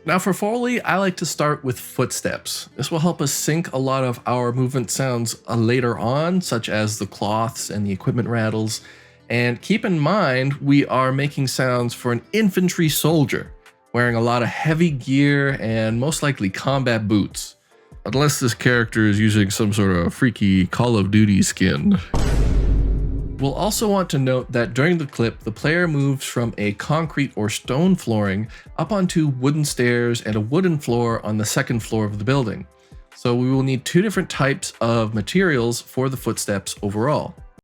Now for Foley, I like to start with footsteps. This will help us sync a lot of our movement sounds later on, such as the cloths and the equipment rattles. And keep in mind, we are making sounds for an infantry soldier, wearing a lot of heavy gear and most likely combat boots. Unless this character is using some sort of freaky Call of Duty skin. We'll also want to note that during the clip, the player moves from a concrete or stone flooring up onto wooden stairs and a wooden floor on the second floor of the building. So we will need two different types of materials for the footsteps overall.